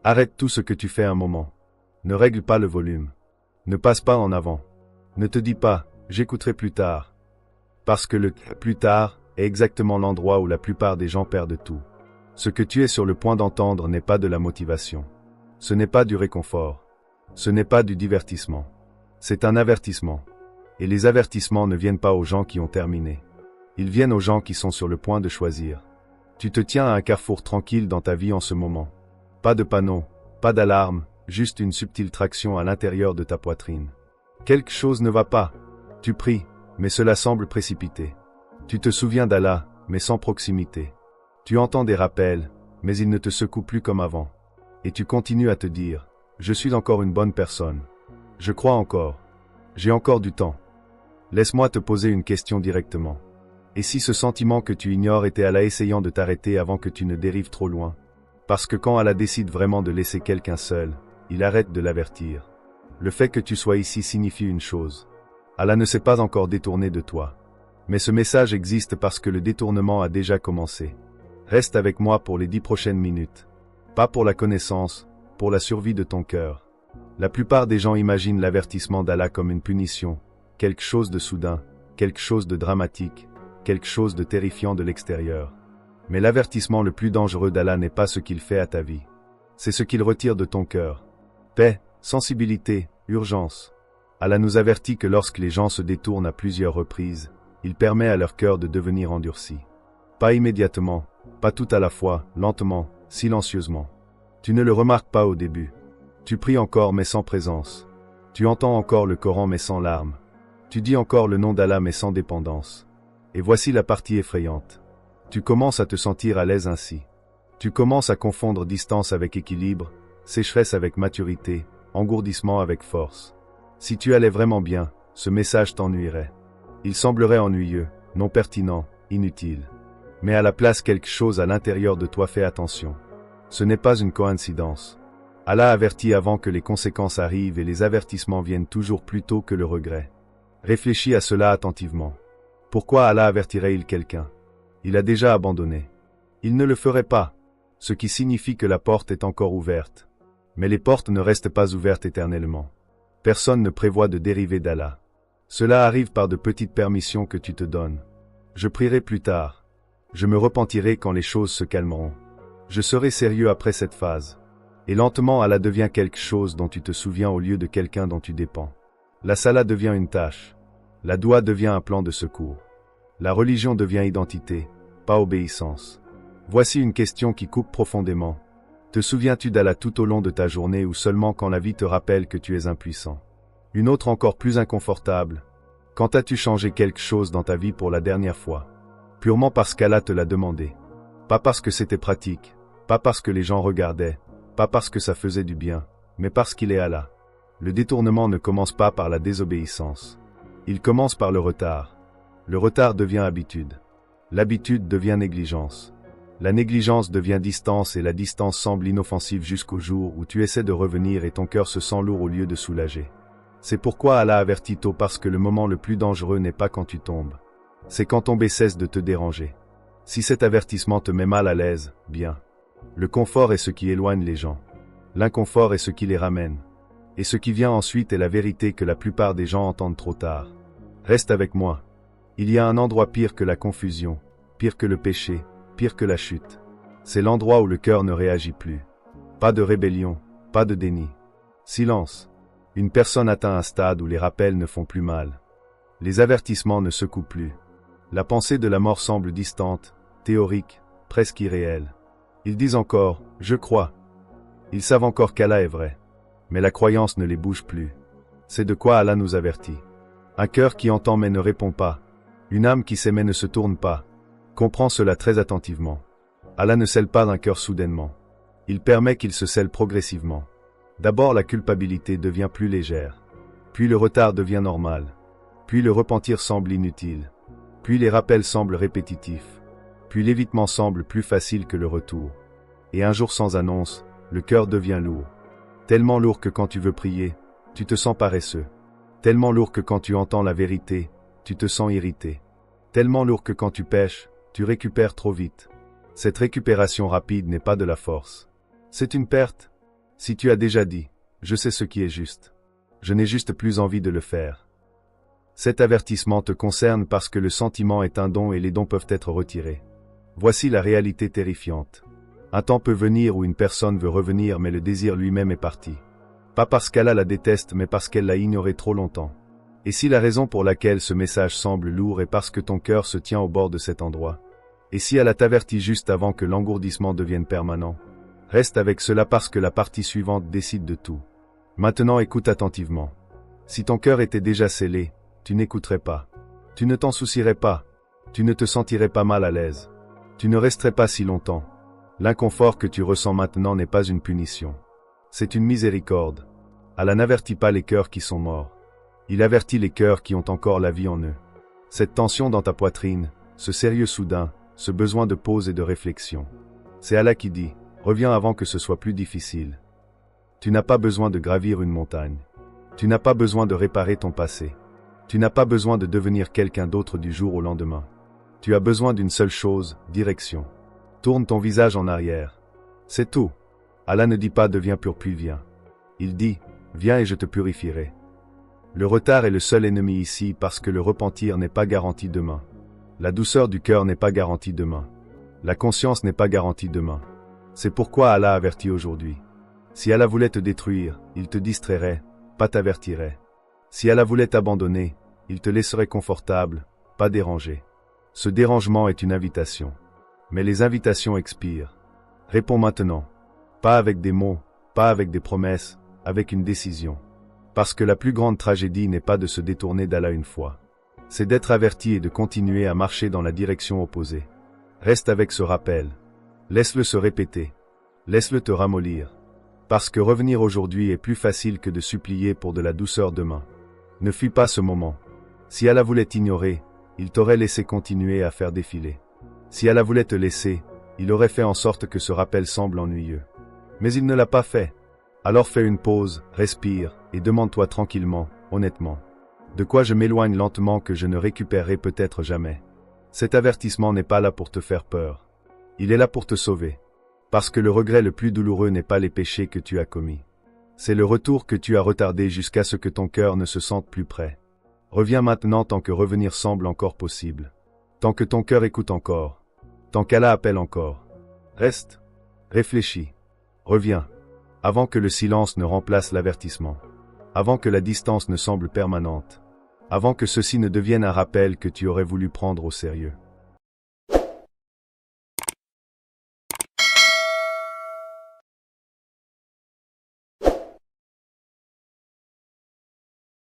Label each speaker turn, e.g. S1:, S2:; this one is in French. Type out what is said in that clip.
S1: Arrête tout ce que tu fais un moment. Ne règle pas le volume. Ne passe pas en avant. Ne te dis pas, j'écouterai plus tard. Parce que le plus tard est exactement l'endroit où la plupart des gens perdent tout. Ce que tu es sur le point d'entendre n'est pas de la motivation. Ce n'est pas du réconfort. Ce n'est pas du divertissement. C'est un avertissement. Et les avertissements ne viennent pas aux gens qui ont terminé. Ils viennent aux gens qui sont sur le point de choisir. Tu te tiens à un carrefour tranquille dans ta vie en ce moment. Pas de panneau, pas d'alarme, juste une subtile traction à l'intérieur de ta poitrine. Quelque chose ne va pas. Tu pries, mais cela semble précipité. Tu te souviens d'Allah, mais sans proximité. Tu entends des rappels, mais ils ne te secouent plus comme avant. Et tu continues à te dire, je suis encore une bonne personne. Je crois encore. J'ai encore du temps. Laisse-moi te poser une question directement. Et si ce sentiment que tu ignores était Allah essayant de t'arrêter avant que tu ne dérives trop loin? Parce que quand Allah décide vraiment de laisser quelqu'un seul, il arrête de l'avertir. Le fait que tu sois ici signifie une chose. Allah ne s'est pas encore détourné de toi. Mais ce message existe parce que le détournement a déjà commencé. Reste avec moi pour les 10 prochaines minutes. Pas pour la connaissance, pour la survie de ton cœur. La plupart des gens imaginent l'avertissement d'Allah comme une punition, quelque chose de soudain, quelque chose de dramatique, quelque chose de terrifiant de l'extérieur. Mais l'avertissement le plus dangereux d'Allah n'est pas ce qu'il fait à ta vie. C'est ce qu'il retire de ton cœur. Paix, sensibilité, urgence. Allah nous avertit que lorsque les gens se détournent à plusieurs reprises, il permet à leur cœur de devenir endurci. Pas immédiatement, pas tout à la fois, lentement, silencieusement. Tu ne le remarques pas au début. Tu pries encore mais sans présence. Tu entends encore le Coran mais sans larmes. Tu dis encore le nom d'Allah mais sans dépendance. Et voici la partie effrayante. Tu commences à te sentir à l'aise ainsi. Tu commences à confondre distance avec équilibre, sécheresse avec maturité, engourdissement avec force. Si tu allais vraiment bien, ce message t'ennuierait. Il semblerait ennuyeux, non pertinent, inutile. Mais à la place quelque chose à l'intérieur de toi fait attention. Ce n'est pas une coïncidence. Allah avertit avant que les conséquences arrivent et les avertissements viennent toujours plus tôt que le regret. Réfléchis à cela attentivement. Pourquoi Allah avertirait-il quelqu'un? Il a déjà abandonné. Il ne le ferait pas, ce qui signifie que la porte est encore ouverte. Mais les portes ne restent pas ouvertes éternellement. Personne ne prévoit de dériver d'Allah. Cela arrive par de petites permissions que tu te donnes. Je prierai plus tard. Je me repentirai quand les choses se calmeront. Je serai sérieux après cette phase. Et lentement Allah devient quelque chose dont tu te souviens au lieu de quelqu'un dont tu dépends. La salat devient une tâche. La doua devient un plan de secours. La religion devient identité, pas obéissance. Voici une question qui coupe profondément. Te souviens-tu d'Allah tout au long de ta journée ou seulement quand la vie te rappelle que tu es impuissant? Une autre encore plus inconfortable. Quand as-tu changé quelque chose dans ta vie pour la dernière fois? Purement parce qu'Allah te l'a demandé. Pas parce que c'était pratique, pas parce que les gens regardaient, pas parce que ça faisait du bien, mais parce qu'il est Allah. Le détournement ne commence pas par la désobéissance. Il commence par le retard. Le retard devient habitude. L'habitude devient négligence. La négligence devient distance et la distance semble inoffensive jusqu'au jour où tu essaies de revenir et ton cœur se sent lourd au lieu de soulager. C'est pourquoi Allah avertit tôt parce que le moment le plus dangereux n'est pas quand tu tombes. C'est quand tomber cesse de te déranger. Si cet avertissement te met mal à l'aise, bien. Le confort est ce qui éloigne les gens. L'inconfort est ce qui les ramène. Et ce qui vient ensuite est la vérité que la plupart des gens entendent trop tard. Reste avec moi. Il y a un endroit pire que la confusion, pire que le péché, pire que la chute. C'est l'endroit où le cœur ne réagit plus. Pas de rébellion, pas de déni. Silence. Une personne atteint un stade où les rappels ne font plus mal. Les avertissements ne secouent plus. La pensée de la mort semble distante, théorique, presque irréelle. Ils disent encore, je crois. Ils savent encore qu'Allah est vrai. Mais la croyance ne les bouge plus. C'est de quoi Allah nous avertit. Un cœur qui entend mais ne répond pas. Une âme qui sait mais ne se tourne pas. Comprends cela très attentivement. Allah ne scelle pas d'un cœur soudainement. Il permet qu'il se scelle progressivement. D'abord la culpabilité devient plus légère. Puis le retard devient normal. Puis le repentir semble inutile. Puis les rappels semblent répétitifs. Puis l'évitement semble plus facile que le retour. Et un jour sans annonce, le cœur devient lourd. Tellement lourd que quand tu veux prier, tu te sens paresseux. Tellement lourd que quand tu entends la vérité, tu te sens irrité. Tellement lourd que quand tu pèches, tu récupères trop vite. Cette récupération rapide n'est pas de la force. C'est une perte. Si tu as déjà dit, je sais ce qui est juste. Je n'ai juste plus envie de le faire. Cet avertissement te concerne parce que le sentiment est un don et les dons peuvent être retirés. Voici la réalité terrifiante. Un temps peut venir où une personne veut revenir mais le désir lui-même est parti. Pas parce qu'Allah la déteste mais parce qu'elle l'a ignoré trop longtemps. Et si la raison pour laquelle ce message semble lourd est parce que ton cœur se tient au bord de cet endroit, et si Allah t'avertit juste avant que l'engourdissement devienne permanent, reste avec cela parce que la partie suivante décide de tout. Maintenant écoute attentivement. Si ton cœur était déjà scellé, tu n'écouterais pas. Tu ne t'en soucierais pas. Tu ne te sentirais pas mal à l'aise. Tu ne resterais pas si longtemps. L'inconfort que tu ressens maintenant n'est pas une punition. C'est une miséricorde. Allah n'avertit pas les cœurs qui sont morts. Il avertit les cœurs qui ont encore la vie en eux. Cette tension dans ta poitrine, ce sérieux soudain, ce besoin de pause et de réflexion. C'est Allah qui dit, reviens avant que ce soit plus difficile. Tu n'as pas besoin de gravir une montagne. Tu n'as pas besoin de réparer ton passé. Tu n'as pas besoin de devenir quelqu'un d'autre du jour au lendemain. Tu as besoin d'une seule chose, direction. Tourne ton visage en arrière. C'est tout. Allah ne dit pas deviens pur puis viens. Il dit, viens et je te purifierai. Le retard est le seul ennemi ici parce que le repentir n'est pas garanti demain. La douceur du cœur n'est pas garantie demain. La conscience n'est pas garantie demain. C'est pourquoi Allah avertit aujourd'hui. Si Allah voulait te détruire, il te distrairait, pas t'avertirait. Si Allah voulait t'abandonner, il te laisserait confortable, pas dérangé. Ce dérangement est une invitation. Mais les invitations expirent. Réponds maintenant. Pas avec des mots, pas avec des promesses, avec une décision. Parce que la plus grande tragédie n'est pas de se détourner d'Allah une fois. C'est d'être averti et de continuer à marcher dans la direction opposée. Reste avec ce rappel. Laisse-le se répéter. Laisse-le te ramollir. Parce que revenir aujourd'hui est plus facile que de supplier pour de la douceur demain. Ne fuis pas ce moment. Si Allah voulait t'ignorer, il t'aurait laissé continuer à faire défiler. Si Allah voulait te laisser, il aurait fait en sorte que ce rappel semble ennuyeux. Mais il ne l'a pas fait. Alors fais une pause, respire, et demande-toi tranquillement, honnêtement. De quoi je m'éloigne lentement que je ne récupérerai peut-être jamais. Cet avertissement n'est pas là pour te faire peur. Il est là pour te sauver. Parce que le regret le plus douloureux n'est pas les péchés que tu as commis. C'est le retour que tu as retardé jusqu'à ce que ton cœur ne se sente plus prêt. Reviens maintenant tant que revenir semble encore possible. Tant que ton cœur écoute encore. Tant qu'Allah appelle encore. Reste. Réfléchis. Reviens. Avant que le silence ne remplace l'avertissement. Avant que la distance ne semble permanente. Avant que ceci ne devienne un rappel que tu aurais voulu prendre au sérieux.